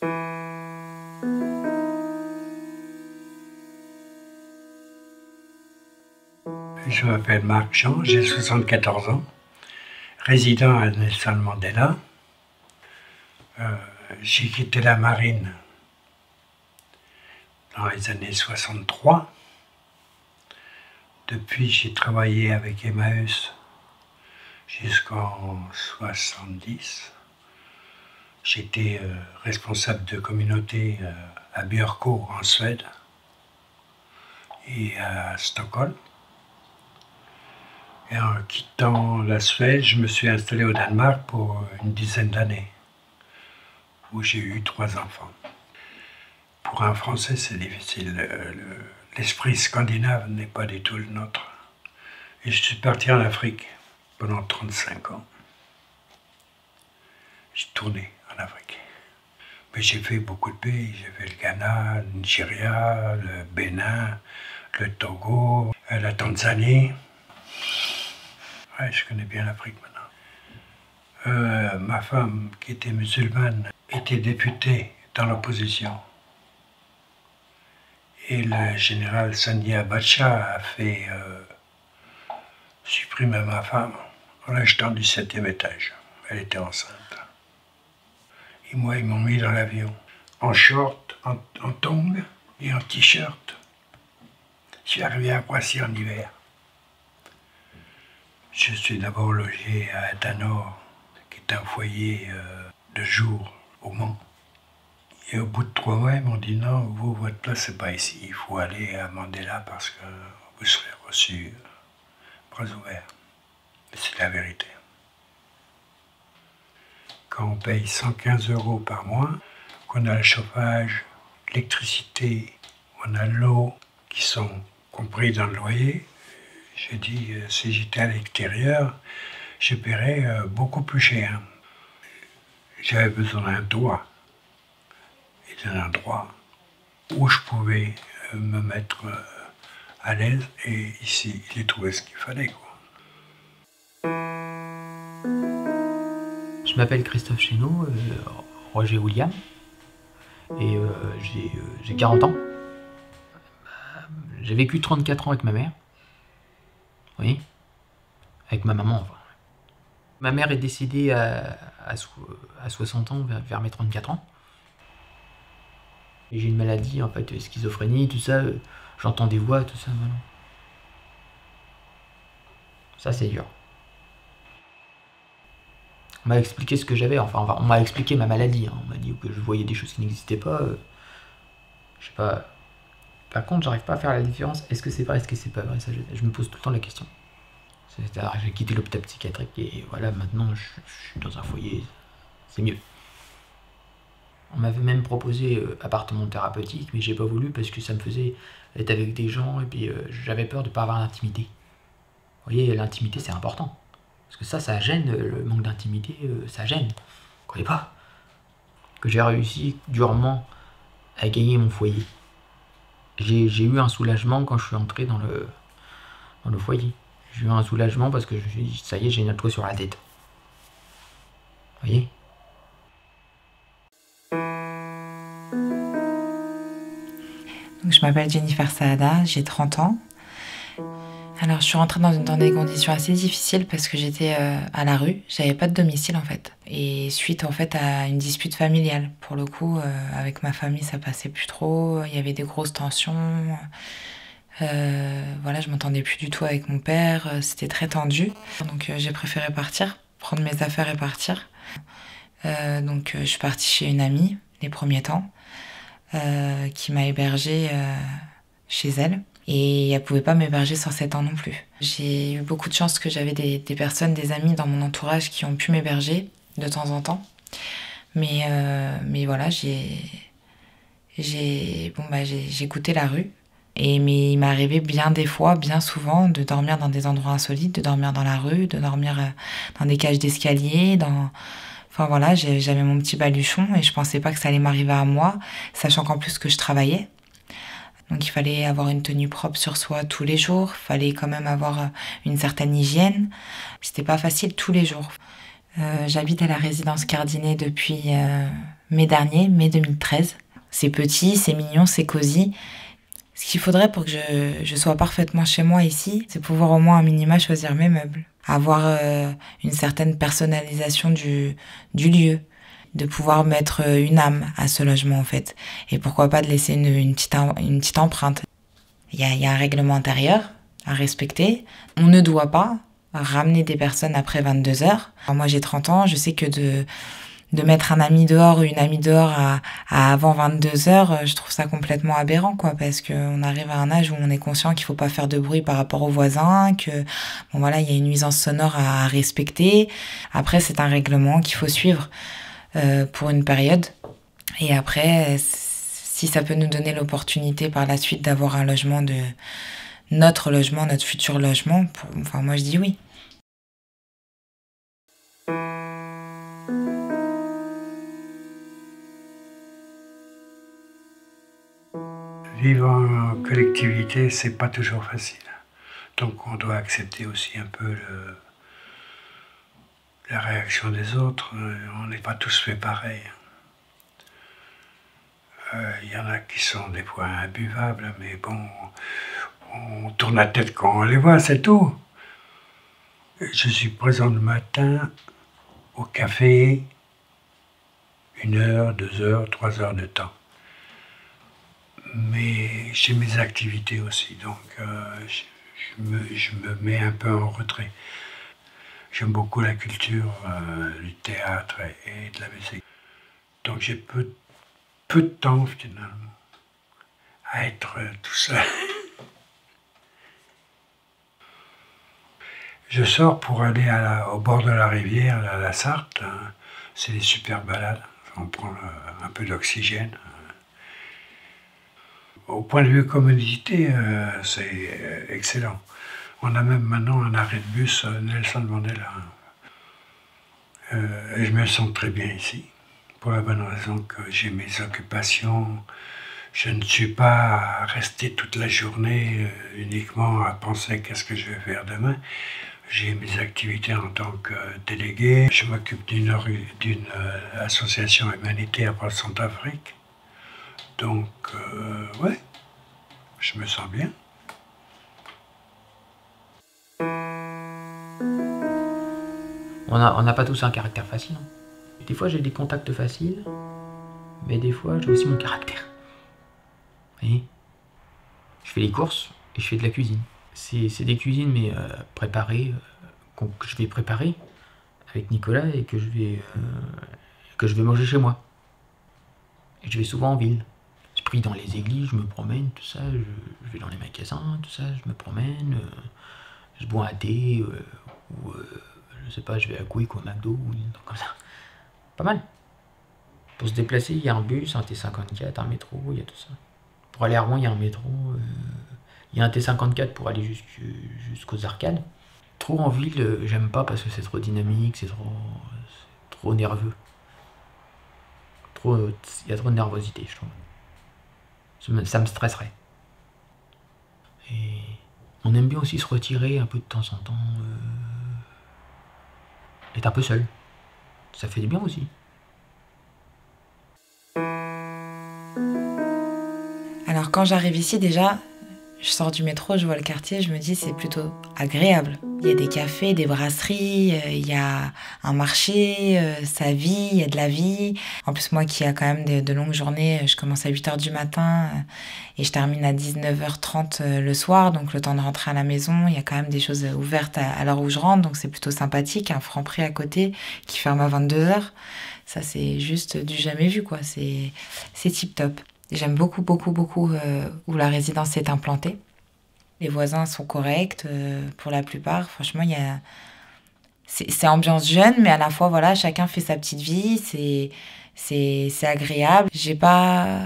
Je m'appelle Marc Jean, j'ai 74 ans, résident à Nelson Mandela. J'ai quitté la marine dans les années 63. Depuis, j'ai travaillé avec Emmaüs jusqu'en 70. J'étais responsable de communauté à Björkö en Suède et à Stockholm. Et en quittant la Suède, je me suis installé au Danemark pour une dizaine d'années, où j'ai eu 3 enfants. Pour un Français, c'est difficile. L'esprit scandinave n'est pas du tout le nôtre. Et je suis parti en Afrique pendant 35 ans. J'ai tourné en Afrique. Mais j'ai fait beaucoup de pays. J'ai fait le Ghana, le Nigeria, le Bénin, le Togo, la Tanzanie. Ouais, je connais bien l'Afrique maintenant. Ma femme, qui était musulmane, était députée dans l'opposition. Et le général Sani Abacha a fait supprimer ma femme en l'achetant du 7e étage. Elle était enceinte. Et moi, ils m'ont mis dans l'avion, en short, en tongs et en t-shirt. Je suis arrivé à Roissy en hiver. Je suis d'abord logé à Danor, qui est un foyer de jour au Mans. Et au bout de 3 mois, ils m'ont dit non, vous, votre place, c'est pas ici. Il faut aller à Mandela parce que vous serez reçu bras ouverts. C'est la vérité. Quand on paye 115 € par mois, qu'on a le chauffage, l'électricité, on a l'eau qui sont compris dans le loyer, j'ai dit, si j'étais à l'extérieur, je paierais beaucoup plus cher. J'avais besoin d'un toit et d'un endroit où je pouvais me mettre à l'aise. Et ici, j'ai trouvé ce qu'il fallait, quoi. Je m'appelle Christophe Chénaud, Roger William, et j'ai 40 ans. J'ai vécu 34 ans avec ma mère. Oui, avec ma maman, enfin. Ma mère est décédée à 60 ans, vers mes 34 ans. J'ai une maladie, en fait, schizophrénie, tout ça, j'entends des voix, tout ça, voilà. Ça, c'est dur. On m'a expliqué ce que j'avais, enfin, on m'a expliqué ma maladie, hein. On m'a dit que je voyais des choses qui n'existaient pas. Je sais pas. Par contre, j'arrive pas à faire la différence. Est-ce que c'est vrai, est-ce que c'est pas vrai? Ça, je me pose tout le temps la question. C'est-à-dire, j'ai quitté l'hôpital psychiatrique et voilà, maintenant, je suis dans un foyer. C'est mieux. On m'avait même proposé appartement thérapeutique, mais j'ai pas voulu parce que ça me faisait être avec des gens et puis j'avais peur de pas avoir d'intimité. Vous voyez, l'intimité, c'est important. Parce que ça gêne, le manque d'intimité, ça gêne. Vous croyez pas? Que j'ai réussi durement à gagner mon foyer. J'ai eu un soulagement quand je suis entré dans le foyer. J'ai eu un soulagement parce que je me suis dit, ça y est, j'ai un toit sur la tête. Vous voyez? Donc, je m'appelle Jennifer Saada, j'ai 30 ans. Alors, je suis rentrée dans des conditions assez difficiles parce que j'étais à la rue. J'avais pas de domicile, en fait. Et suite, en fait, à une dispute familiale. Pour le coup, avec ma famille, ça passait plus trop. Il y avait des grosses tensions. Voilà, je m'entendais plus du tout avec mon père. C'était très tendu. Donc, j'ai préféré partir, prendre mes affaires et partir. Donc, je suis partie chez une amie, les premiers temps, qui m'a hébergée chez elle. Et elle pouvait pas m'héberger sur 7 ans non plus. J'ai eu beaucoup de chance que j'avais des personnes, des amis dans mon entourage qui ont pu m'héberger de temps en temps. Mais voilà, j'ai goûté la rue. Mais il m'est arrivé bien des fois, bien souvent, de dormir dans des endroits insolites, de dormir dans la rue, de dormir dans des cages d'escalier, Enfin voilà, j'avais mon petit baluchon et je pensais pas que ça allait m'arriver à moi, sachant qu'en plus que je travaillais. Donc il fallait avoir une tenue propre sur soi tous les jours, il fallait quand même avoir une certaine hygiène. C'était pas facile tous les jours. J'habite à la résidence Cardinet depuis mai dernier, mai 2013. C'est petit, c'est mignon, c'est cosy. Ce qu'il faudrait pour que je sois parfaitement chez moi ici, c'est pouvoir au moins à minima choisir mes meubles. Avoir une certaine personnalisation du lieu. De pouvoir mettre une âme à ce logement en fait. Et pourquoi pas de laisser une petite empreinte. Il y a un règlement intérieur à respecter. On ne doit pas ramener des personnes après 22 heures. Alors moi j'ai 30 ans, je sais que de mettre un ami dehors ou une amie dehors à avant 22 heures, je trouve ça complètement aberrant, quoi, parce qu'on arrive à un âge où on est conscient qu'il faut pas faire de bruit par rapport aux voisins, que, bon voilà, il y a une nuisance sonore à respecter. Après, c'est un règlement qu'il faut suivre pour une période. Et après, si ça peut nous donner l'opportunité par la suite d'avoir un logement notre logement, notre futur logement, enfin moi je dis oui. Vivre en collectivité, c'est pas toujours facile. Donc on doit accepter aussi un peu la réaction des autres. On n'est pas tous fait pareil. Il y en a qui sont des fois imbuvables, mais bon, on tourne la tête quand on les voit, c'est tout. Je suis présent le matin au café, 1 heure, 2 heures, 3 heures de temps. Mais j'ai mes activités aussi, donc je me mets un peu en retrait. J'aime beaucoup la culture, du théâtre et de la musique. Donc j'ai peu de temps finalement à être tout seul. Je sors pour aller au bord de la rivière, à la Sarthe. Hein. C'est des super balades, on prend un peu d'oxygène. Au point de vue commodité, c'est excellent. On a même maintenant un arrêt de bus Nelson Mandela. Et je me sens très bien ici, pour la bonne raison que j'ai mes occupations. Je ne suis pas resté toute la journée uniquement à penser qu'est-ce que je vais faire demain. J'ai mes activités en tant que délégué. Je m'occupe d'une association humanitaire pour le Centrafrique. Donc, ouais, je me sens bien. On n'a pas tous un caractère facile. Hein. Des fois, j'ai des contacts faciles, mais des fois, j'ai aussi mon caractère. Vous voyez ? Je fais les courses et je fais de la cuisine. C'est des cuisines, mais préparées, que je vais préparer avec Nicolas et que je vais manger chez moi. Et je vais souvent en ville. Je prie dans les églises, je me promène, tout ça. Je vais dans les magasins, tout ça. Je me promène. Je bois un thé ou je sais pas, je vais à Quick ou à McDo ou des trucs comme ça. Pas mal. Pour se déplacer, il y a un bus, un T54, un métro, il y a tout ça. Pour aller à Rouen, il y a un métro. Il y a un T54 pour aller jusqu'aux arcades. Trop en ville, j'aime pas parce que c'est trop dynamique, c'est trop nerveux. Il y a trop de nervosité, je trouve. Ça me stresserait. Et on aime bien aussi se retirer un peu de temps en temps. Être un peu seul. Ça fait du bien aussi. Alors quand j'arrive ici déjà, je sors du métro, je vois le quartier, je me dis c'est plutôt agréable. Il y a des cafés, des brasseries, il y a un marché, ça vit, il y a de la vie. En plus moi qui a quand même de longues journées, je commence à 8h du matin et je termine à 19h30 le soir, donc le temps de rentrer à la maison, il y a quand même des choses ouvertes à l'heure où je rentre, donc c'est plutôt sympathique. Un Franprix à côté qui ferme à 22h, ça c'est juste du jamais vu, quoi. C'est tip top. J'aime beaucoup où la résidence est implantée. Les voisins sont corrects pour la plupart. Franchement, c'est ambiance jeune, mais à la fois, voilà, chacun fait sa petite vie. C'est agréable. J'ai pas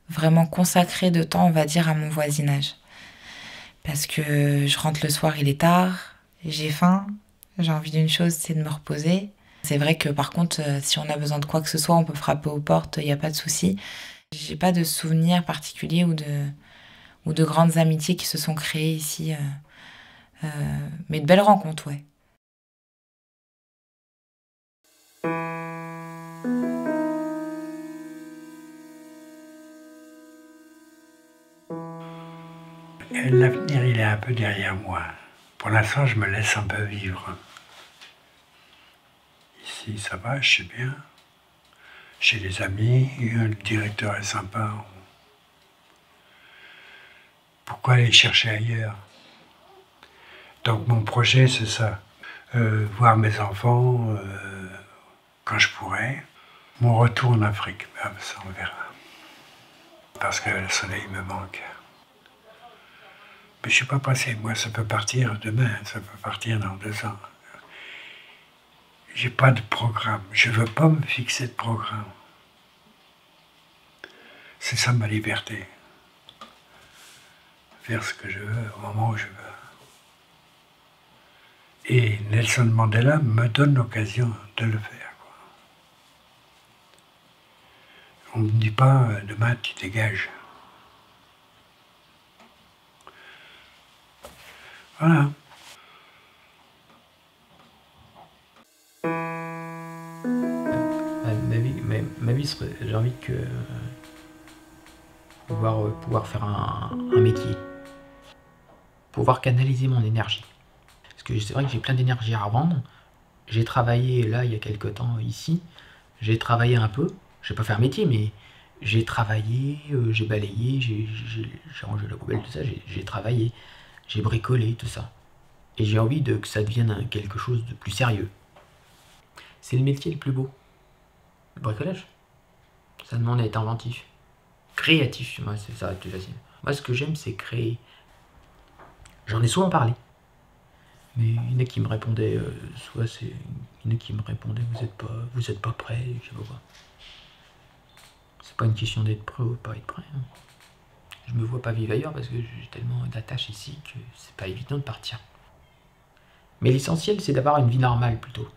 vraiment consacré de temps, on va dire, à mon voisinage. Parce que je rentre le soir, il est tard, j'ai faim, j'ai envie d'une chose, c'est de me reposer. C'est vrai que par contre, si on a besoin de quoi que ce soit, on peut frapper aux portes, il n'y a pas de souci. J'ai pas de souvenirs particuliers ou de grandes amitiés qui se sont créées ici. Mais de belles rencontres, ouais. Et l'avenir, il est un peu derrière moi. Pour l'instant, je me laisse un peu vivre. Ici, ça va, je sais bien. J'ai des amis, le directeur est sympa. Pourquoi aller chercher ailleurs? Donc mon projet, c'est ça. Voir mes enfants quand je pourrai. Mon retour en Afrique, ça on verra. Parce que le soleil me manque. Mais je ne suis pas pressé. Moi, ça peut partir demain, ça peut partir dans 2 ans. J'ai pas de programme. Je veux pas me fixer de programme. C'est ça ma liberté. Faire ce que je veux, au moment où je veux. Et Nelson Mandela me donne l'occasion de le faire, quoi. On ne me dit pas, demain tu dégages. Voilà. Ma vie serait, j'ai envie que pouvoir faire un métier, pouvoir canaliser mon énergie. Parce que c'est vrai que j'ai plein d'énergie à revendre. J'ai travaillé là il y a quelques temps ici, j'ai travaillé un peu, je vais pas faire un métier, mais j'ai travaillé, j'ai balayé, j'ai rangé la poubelle, tout ça, j'ai travaillé, j'ai bricolé, tout ça. Et j'ai envie que ça devienne quelque chose de plus sérieux. C'est le métier le plus beau. Le bricolage. Ça demande à être inventif. Créatif, moi, ça va être plus facile. Moi, ce que j'aime, c'est créer. J'en ai souvent parlé. Mais il y en a qui me répondaient, il y en a qui me répondaient, vous êtes pas prêt, je sais pas quoi. C'est pas une question d'être prêt ou pas être prêt. Hein. Je me vois pas vivre ailleurs parce que j'ai tellement d'attaches ici que c'est pas évident de partir. Mais l'essentiel, c'est d'avoir une vie normale plutôt.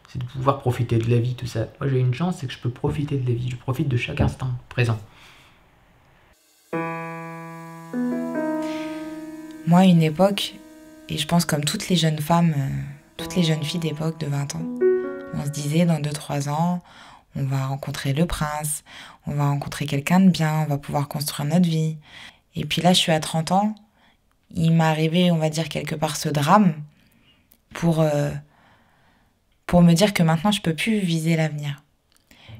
C'est de pouvoir profiter de la vie, tout ça. Moi, j'ai une chance, c'est que je peux profiter de la vie. Je profite de chaque instant présent. Moi, à une époque, et je pense comme toutes les jeunes femmes, toutes les jeunes filles d'époque de 20 ans, on se disait dans 2-3 ans, on va rencontrer le prince, on va rencontrer quelqu'un de bien, on va pouvoir construire notre vie. Et puis là, je suis à 30 ans, il m'est arrivé, on va dire, quelque part ce drame pour me dire que maintenant, je peux plus viser l'avenir.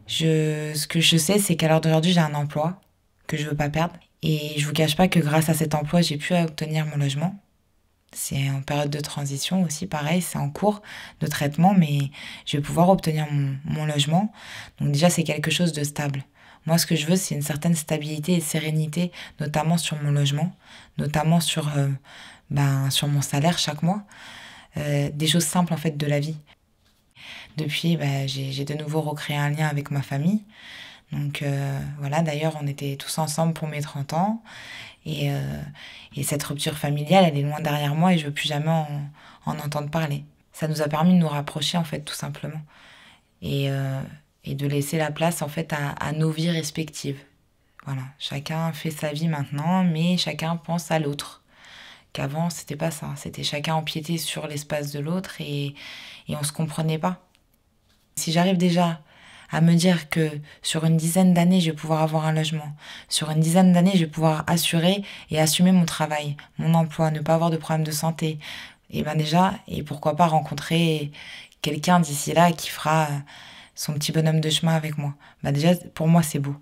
Ce que je sais, c'est qu'à l'heure d'aujourd'hui, j'ai un emploi que je veux pas perdre. Et je vous cache pas que grâce à cet emploi, j'ai pu obtenir mon logement. C'est en période de transition aussi, pareil, c'est en cours de traitement, mais je vais pouvoir obtenir mon logement. Donc déjà, c'est quelque chose de stable. Moi, ce que je veux, c'est une certaine stabilité et sérénité, notamment sur mon logement, notamment sur mon salaire chaque mois. Des choses simples, en fait, de la vie. Depuis, j'ai de nouveau recréé un lien avec ma famille. Donc voilà, d'ailleurs, on était tous ensemble pour mes 30 ans. Et cette rupture familiale, elle est loin derrière moi et je veux plus jamais en entendre parler. Ça nous a permis de nous rapprocher, en fait, tout simplement. Et de laisser la place, en fait, à nos vies respectives. Voilà, chacun fait sa vie maintenant, mais chacun pense à l'autre. Qu'avant, c'était pas ça. C'était chacun empiétait sur l'espace de l'autre et on se comprenait pas. Si j'arrive déjà à me dire que sur une dizaine d'années, je vais pouvoir avoir un logement. Sur une dizaine d'années, je vais pouvoir assurer et assumer mon travail, mon emploi, ne pas avoir de problème de santé. Et déjà, et pourquoi pas rencontrer quelqu'un d'ici là qui fera son petit bonhomme de chemin avec moi. Déjà, pour moi, c'est beau.